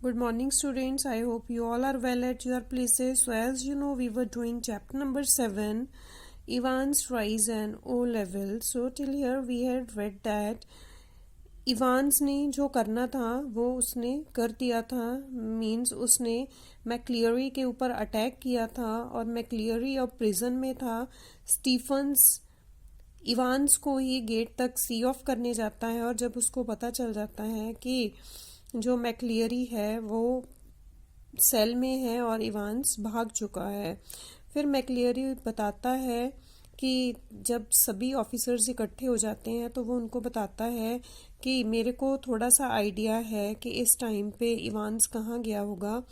Good morning, students. I hope you all are well at your places. So, as you know, we were doing chapter number 7, Ivan's Rise and O level. So, till here we had read that Evans ने जो करना था वो उसने कर दिया था। Means उसने मैक्लियरी के ऊपर अटैक किया था और मैक्लियरी अब प्रिजन में था। स्टीफन्स इवांस को ही गेट तक सी ऑफ करने जाता है और जब उसको पता चल जाता है कि जो मैक्लियरी है वो सेल में है और इवांस भाग चुका है, फिर मैक्लियरी बताता है कि जब सभी ऑफिसर्स इकट्ठे हो जाते हैं तो वो उनको बताता है कि मेरे को थोड़ा सा आइडिया है कि इस टाइम पे इवांस कहाँ गया होगा।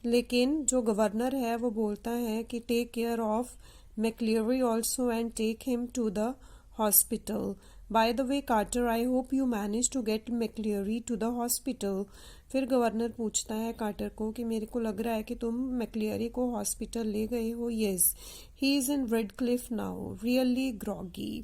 लेकिन जो गवर्नर है वो बोलता है कि take care of McCleary also and take him to the hospital. By the way Carter, I hope you manage to get McCleary to the hospital. फिर गवर्नर पूछता है कार्टर को कि मेरे को लग रहा है कि तुम मैक्लियरी को हॉस्पिटल ले गए हो। Yes, he is in Radcliffe now, really groggy.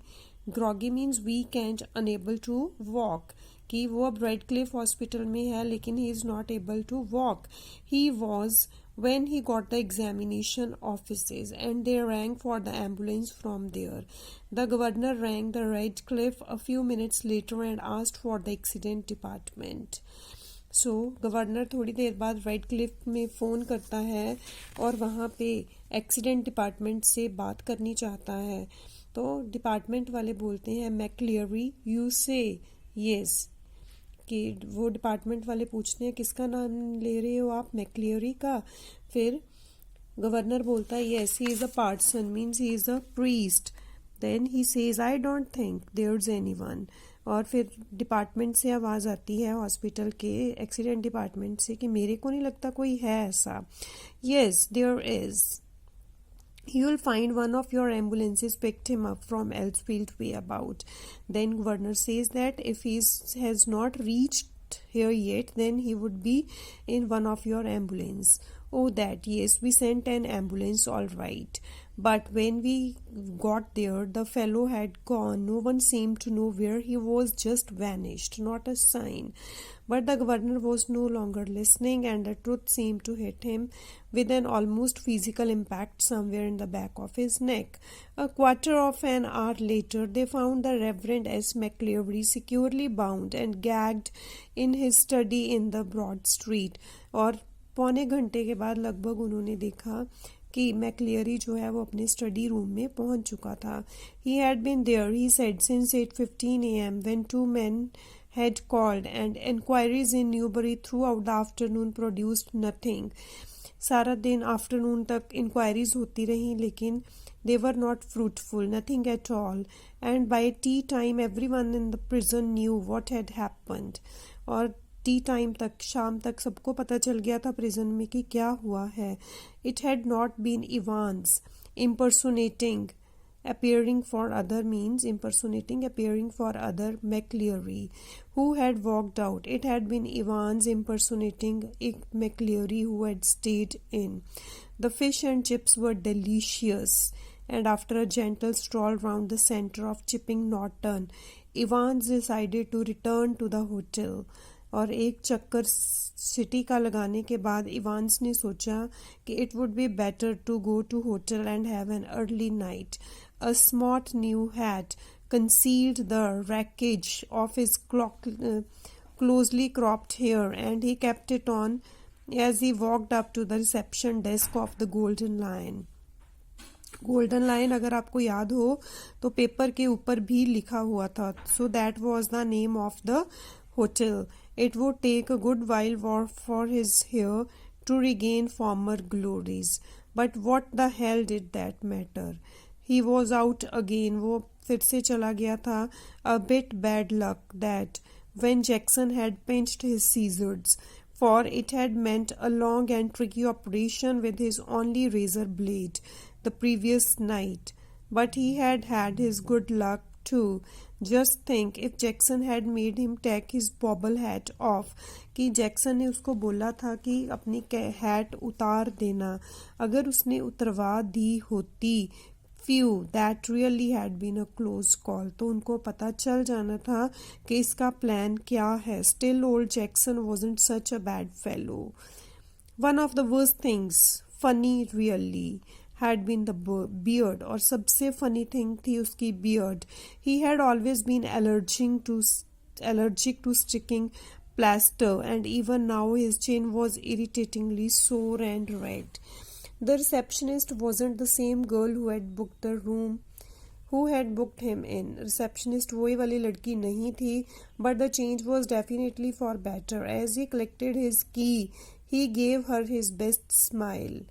Groggy means weak and unable to walk, कि वो अब रेडक्लिफ हॉस्पिटल में है लेकिन he is not able to walk. He was when he got the examination offices and they rang for the ambulance from there. The governor rang the Redcliffe a few minutes later and asked for the accident department. So governor थोड़ी देर बाद Radcliffe में phone करता है और वहाँ पे accident department से बात करनी चाहता है। तो डिपार्टमेंट वाले बोलते हैं मैक्लियरी यू से येस, कि वो डिपार्टमेंट वाले पूछते हैं किसका नाम ले रहे हो आप, मैक्लियरी का। फिर गवर्नर बोलता है yes, he is a parson, means he is a priest. Then he says I don't think there is anyone. और फिर डिपार्टमेंट से आवाज़ आती है हॉस्पिटल के एक्सीडेंट डिपार्टमेंट से कि मेरे को नहीं लगता कोई है ऐसा। Yes there is, you'll find one of your ambulances picked him up from Elsfield way about. Then governor says that if he has not reached here yet, then he would be in one of your ambulance. Oh, that, yes, we sent an ambulance, all right. But when we got there, the fellow had gone. No one seemed to know where he was, just vanished, not a sign. But the governor was no longer listening, and the truth seemed to hit him with an almost physical impact somewhere in the back of his neck. A quarter of an hour later, they found the Reverend S. McCleary securely bound and gagged in his study in the Broad Street. और पौने घंटे के बाद लगभग उन्होंने देखा कि मैक्लियरी जो है वो अपने स्टडी रूम में पहुंच चुका था। He had been there, he said, since 8:15 a.m. when two men had called and enquiries in Newbury throughout the afternoon produced nothing. सारा दिन आफ्टरनून तक इंक्वायरीज होती रहीं लेकिन they were not fruitful, nothing at all. And by tea time everyone in the prison knew what had happened. और T time तक, शाम तक सबको पता चल गया था प्रिजन में कि क्या हुआ है। It had not been Evans impersonating appearing for other means impersonating appearing for other McCleary who had walked out. It had been Evans impersonating McCleary who had stayed in. The fish and chips were delicious, and after a gentle stroll round the center of Chipping Norton, Evans decided to return to the hotel. और एक चक्कर city का लगाने के बाद Evans ने सोचा कि it would be better to go to hotel and have an early night. A smart new hat concealed the wreckage of his closely cropped hair, and he kept it on as he walked up to the reception desk of the Golden Lion. Golden line अगर आपको याद हो तो paper के ऊपर भी लिखा हुआ था. So that was the name of the hotel. It would take a good while for his hair to regain former glories. But what the hell did that matter? He was out again. वो फिर से चला गया था. A bit bad luck that when Jackson had pinched his scissors, for it had meant a long and tricky operation with his only razor blade the previous night. But he had had his good luck too. Just think if Jackson had made him take his bobble hat off, कि Jackson ने उसको बोला था कि अपनी hat उतार देना. अगर उसने उतरवा दी होती few that really had been a close call. तो उनको पता चल जाना था कि इसका प्लान क्या है. Still old Jackson wasn't such a bad fellow. One of the worst things, funny really, had been the beard, और सबसे funny thing थी उसकी beard. He had always been allergic to sticking plaster, and even now his chin was irritatingly sore and red. The receptionist wasn't the same girl who had booked the room, who had booked him in. Receptionist वही वाली लड़की नहीं थी, but the change was definitely for better. As he collected his key, he gave her his best smile,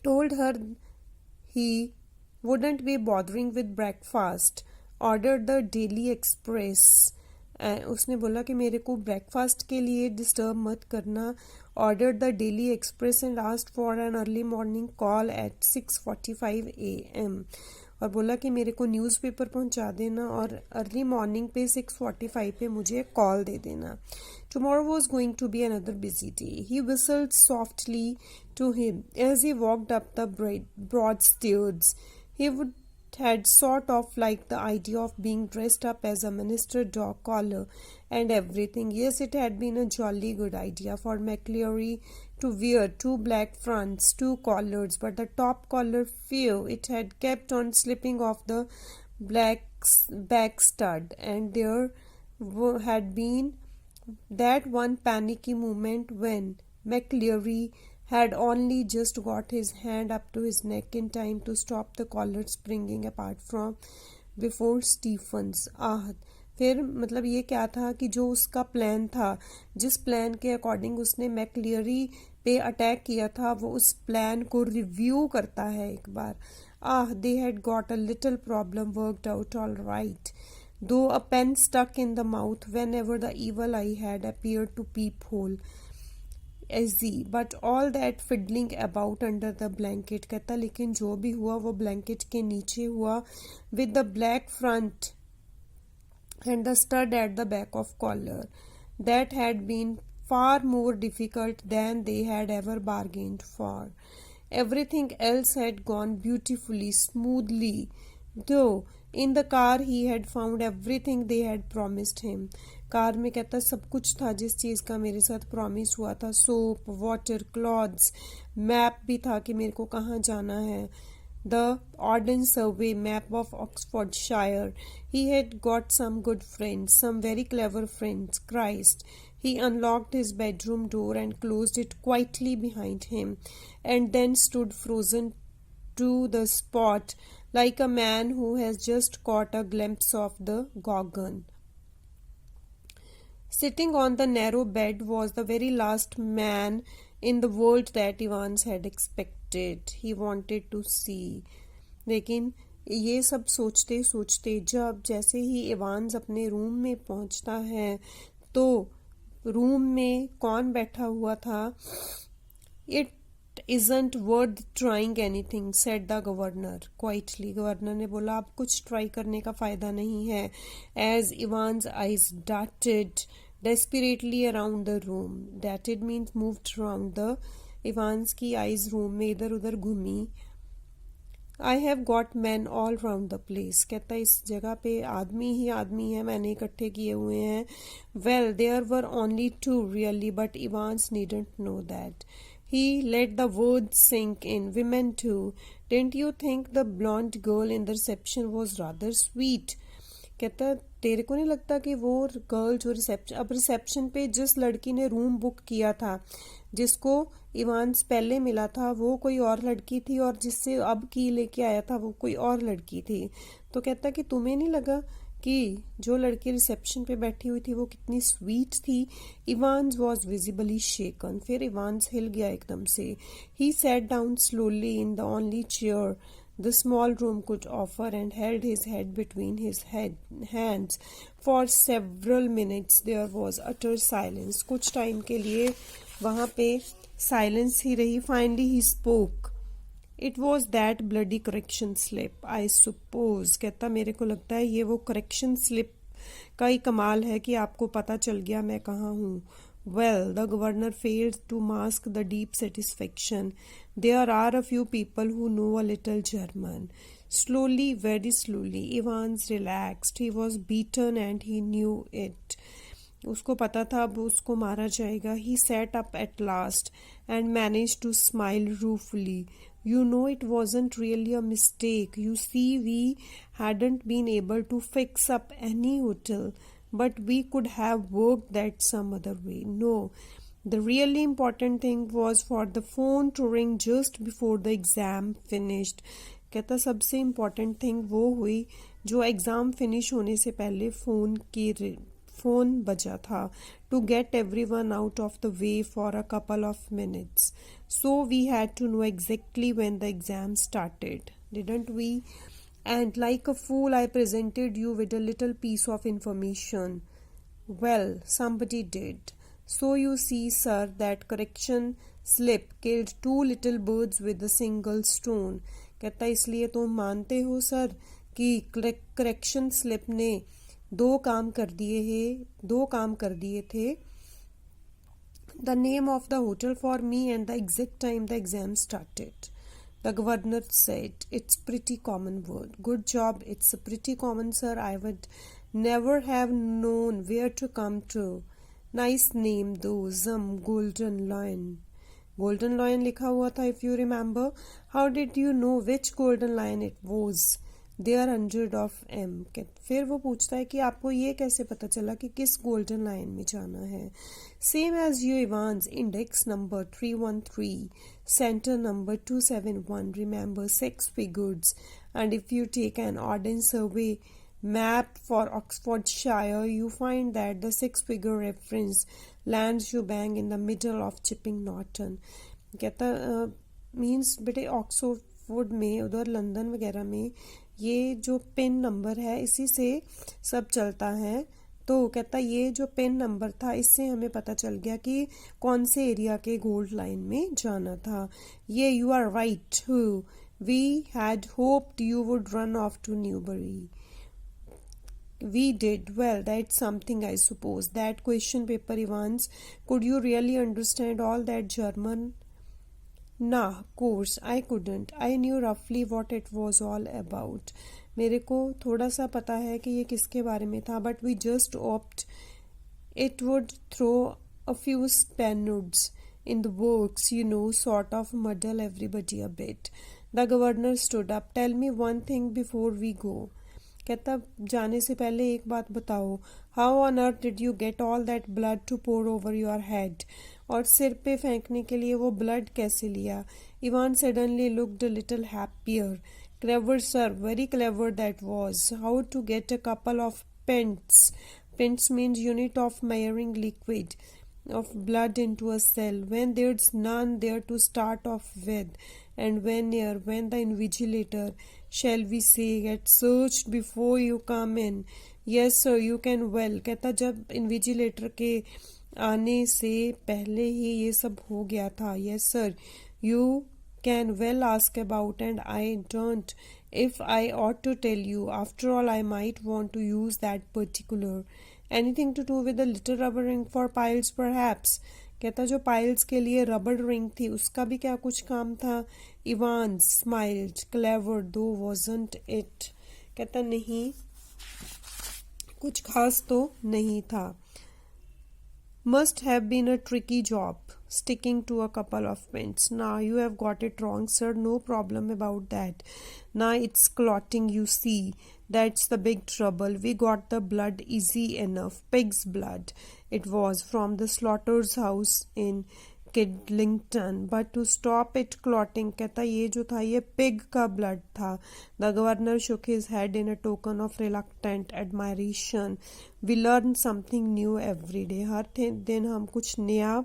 told her he wouldn't be bothering with breakfast, ordered the Daily Express. उसने बोला कि मेरे को ब्रेकफास्ट के लिए disturb मत करना. Ordered the Daily Express and asked for an early morning call at 6:45 a.m. और बोला कि मेरे को न्यूज़पेपर पहुंचा देना और अर्ली मॉर्निंग पे 6:45 पे मुझे कॉल दे देना. Tomorrow was going to be another busy day. He whistled softly to him as he walked up the broad stairs. He had sort of liked the idea of being dressed up as a minister dog collar and everything. Yes, it had been a jolly good idea for McCleary to wear 2 black fronts, 2 collars, but the top collar few, it had kept on slipping off the black back stud, and there had been that one panicky moment when McCleary had only just got his hand up to his neck in time to stop the collar springing apart from before Stephen's. फिर मतलब ये क्या था कि जो उसका plan था, जिस प्लान के अकॉर्डिंग उसने मैक्लियरी पे अटैक किया था, वो उस प्लान को रिव्यू करता है एक बार. They had got a little problem worked out all right, though a pen stuck in the mouth whenever the evil eye had appeared to peephole. Easy, but all that fiddling about under the blanket. कहता लेकिन जो भी हुआ वो blanket के नीचे हुआ, with the black front and the stud at the back of collar. That had been far more difficult than they had ever bargained for. Everything else had gone beautifully, smoothly, though in the car he had found everything they had promised him. Car में कहता सब कुछ था जिस चीज़ का मेरे साथ promise हुआ था. सोप, वाटर, क्लॉथ्स, मैप भी था कि मेरे को कहाँ जाना है. The Auden survey map of Oxfordshire. He had got some good friends, some very clever friends. Christ. He unlocked his bedroom door and closed it quietly behind him, and then stood frozen to the spot like a man who has just caught a glimpse of the Gorgon. Sitting on the narrow bed was the very last man in the world that Evans had expected. He wanted to see. लेकिन ये सब सोचते सोचते जब जैसे ही Evans अपने room में पहुंचता है तो रूम में कौन बैठा हुआ था. It isn't worth trying anything, said the governor quietly. Governor ने बोला अब कुछ ट्राई करने का फायदा नहीं है. As Ivan's eyes darted desperately around the room. Darted means moved around the. Ivan's की eyes रूम में इधर उधर घूमी. I have got men all round the place. कहता इस जगह पे आदमी ही आदमी है मैंने इकट्ठे किए हुए हैं. Well, there were only 2 really, but Evans needn't know that. He let the words sink in. Women too. Didn't you think the blonde girl in the reception was rather sweet? कहता तेरे को नहीं लगता कि वो गर्ल जो reception पे जिस लड़की ने रूम बुक किया था, जिसको इवान्स पहले मिला था, वो कोई और लड़की थी, और जिससे अब की लेके आया था वो कोई और लड़की थी. तो कहता कि तुम्हें नहीं लगा कि जो लड़की रिसेप्शन पे बैठी हुई थी वो कितनी स्वीट थी. इवान्स वॉज विजिबली शेकन. फिर इवान्स हिल गया एकदम से. He sat down slowly in the only chair the small room could offer and held his head between his hands. For several minutes there was utter silence. कुछ time के लिए वहाँ पे silence ही रही. Finally he spoke. It was that bloody correction slip, I suppose. कहता मेरे को लगता है ये वो correction slip का ही कमाल है कि आपको पता चल गया मैं कहाँ हूँ. Well, the governor failed to mask the deep satisfaction. There are a few people who know a little German. Slowly, very slowly, Evans relaxed. He was beaten and he knew it. उसको पता था अब उसको मारा जाएगा. He sat up at last and managed to smile ruefully. You know, it wasn't really a mistake. You see, we hadn't been able to fix up any hotel, but we could have worked that some other way. No, the really important thing was for the phone to ring just before the exam finished. कहता सबसे important thing वो हुई जो exam finish होने से पहले phone बजा था, to get everyone out of the way for a couple of minutes. So we had to know exactly when the exam started, didn't we? And like a fool, I presented you with a little piece of information. Well, somebody did. So you see, sir, that correction slip killed two little birds with a single stone. कहता इसलिए तुम मानते हो sir कि correction slip ने दो काम कर दिए थे. The name of the hotel for me and the exact time the exam started. The governor said, it's pretty common word. Good job, it's pretty common, sir. I would never have known where to come to. Nice name though, Golden Lion. Golden Lion लिखा हुआ था, if you remember. How did you know which Golden Lion it was? There are 100 of M. फिर वो पूछता है कि आपको ये कैसे पता चला कि किस गोल्डन लाइन में जाना है. Same as you, Evans. Index number 313, center number 271. Remember 6 figures. And if you take an Auden survey map for Oxfordshire, you find that the 6-figure reference lands you bang in the middle of Chipping Norton. कहता means बेटे Oxford में उधर London वगैरह में ये जो pin number है इसी से सब चलता है. तो कहता ये जो पिन नंबर था इससे हमें पता चल गया कि कौन से एरिया के गोल्ड लाइन में जाना था. Yeah you are right. We had hoped you would run off to Newbury. We did. Well, that's something, I suppose. That question paper, Evans. Could you really understand all that German? Nah, of course, I couldn't. I knew roughly what it was all about. मेरे को थोड़ा सा पता है कि ये किसके बारे में था, but we just hoped it would throw a few Spaniards in the works, you know, sort of muddle everybody a bit. The governor stood up. Tell me one thing before we go. कहता जाने से पहले एक बात बताओ. How on earth did you get all that blood to pour over your head. और सिर पे फेंकने के लिए वो ब्लड कैसे लिया. Evan suddenly looked a little happier. Clever sir, very clever that was. How to get a couple of pints. Pints means unit of measuring liquid of blood into a cell when there's none there to start off with, and when the invigilator, shall we say, gets searched before you come in. Yes sir, you can. Well, कहता जब invigilator के आने से पहले ही ये सब हो गया था. Yes sir, you can well ask about, and I don't. If I ought to tell you, after all, I might want to use that particular. Anything to do with the little rubber ring for piles, perhaps? कहता जो piles के लिए रबड़ ring थी उसका भी क्या कुछ काम था. Ivan smiled. क्लेवर दो wasn't it. कहता नहीं, कुछ खास तो नहीं था. Must have been a tricky job, sticking to a couple of pins. Nah, you have got it wrong, sir. No problem about that. Nah, it's clotting, you see. That's the big trouble. We got the blood easy enough. Pig's blood. It was from the slaughter's house in Kidlington. But to stop it clotting, कहता ये जो था ये pig का blood था. The governor shook his head in a token of reluctant admiration. We learn something new every day. हर दिन हम कुछ नया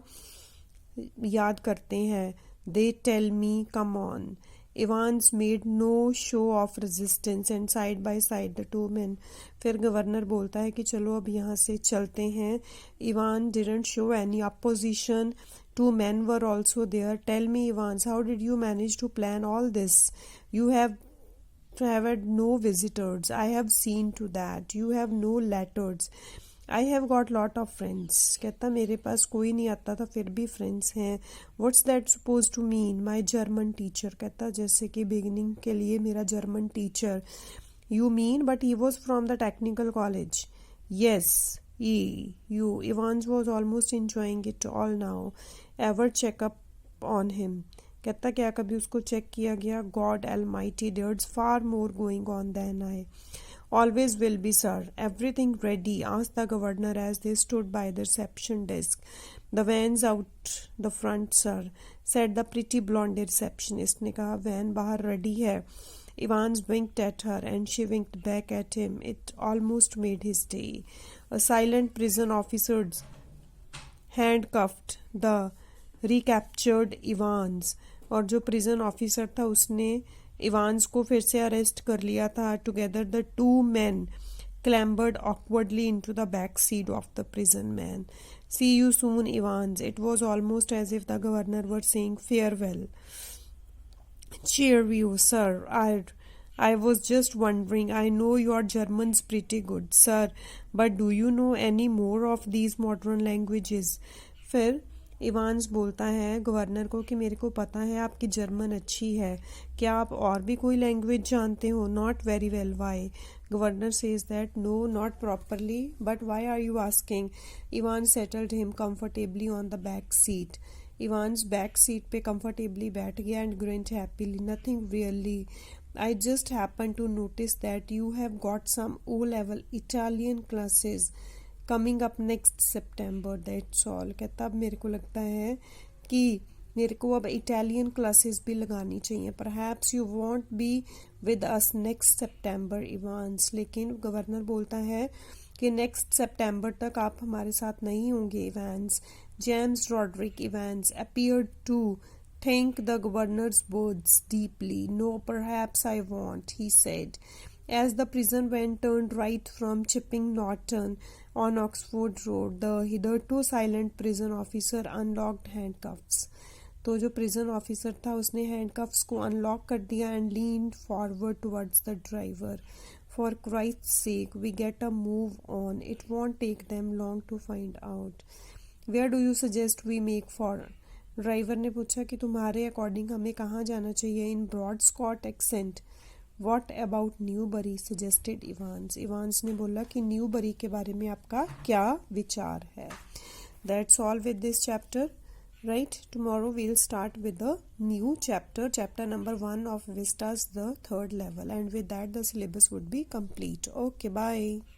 याद करते हैं. They tell me, come on. Evans made no show of resistance, and side by side the two men. फिर governor बोलता है कि चलो अब यहाँ से चलते हैं. Ivan didn't show any opposition. Two men were also there. Tell me, Evans, how did you manage to plan all this? You have had no visitors. I have seen to that. You have no letters. I have got lot of friends, कहता मेरे पास कोई नहीं आता था फिर भी friends हैं. What's that suppose to mean? My German teacher, कहता जैसे कि बिगिनिंग के लिए मेरा German teacher. You mean but he was from the technical college. Yes you. Evans was almost enjoying it all now. Ever check up on him? कहता क्या कभी उसको चेक किया गया? God Almighty, there's far more going on than I. Always will be, sir. Everything ready? Asked the governor as they stood by the reception desk. The van's out the front, sir, said the pretty blonde receptionist. ने कहा van बाहर ready है. Evans winked at her and she winked back at him. It almost made his day. A silent prison officer handcuffed the recaptured Evans. और जो prison officer था उसने Evans को फिर से अरेस्ट कर लिया था. Together the two men clambered awkwardly into the back seat of the prison van. See you soon, Evans. It was almost as if the governor were saying farewell. Cheer you, sir. I was just wondering. I know your German's pretty good, sir, but do you know any more of these modern languages? फिर Evans बोलता है governor को कि मेरे को पता है आपकी जर्मन अच्छी है, क्या आप और भी कोई लैंग्वेज जानते हो? Not very well. Why? Governor says that no, not properly. But why are you asking? Evan settled him comfortably on the back seat. Evans back seat पे कंफर्टेबली बैठ गया and grinned happily. Nothing really. I just happened to notice that you have got some O-level Italian classes coming up next September. That's all. कहता अब मेरे को लगता है कि मेरे को अब इटालियन क्लासेस भी लगानी चाहिए. Perhaps you won't be with us next September, Evans. लेकिन गवर्नर बोलता है कि नेक्स्ट सितंबर तक आप हमारे साथ नहीं होंगे, Evans. James Rodrick Evans appeared to think the governor's words deeply. No, perhaps I won't, he said, as the prison van turned right from Chipping Norton on Oxford Road. The hitherto silent prison officer unlocked handcuffs. तो जो prison officer था उसने handcuffs को unlock कर दिया and leaned forward towards the driver. For Christ's sake, we get a move on. It won't take them long to find out. Where do you suggest we make for? Driver ने पूछा कि तुम्हारे according हमें कहाँ जाना चाहिए. In broad Scots accent. What about Newbury? Suggested Evans. Evans ने बोला कि न्यूबरी के बारे में आपका क्या विचार है. That's all with this chapter. Right, tomorrow we'll start with the new chapter, chapter number 1 of Vistas the 3rd level, and with that the syllabus would be complete. Okay, bye.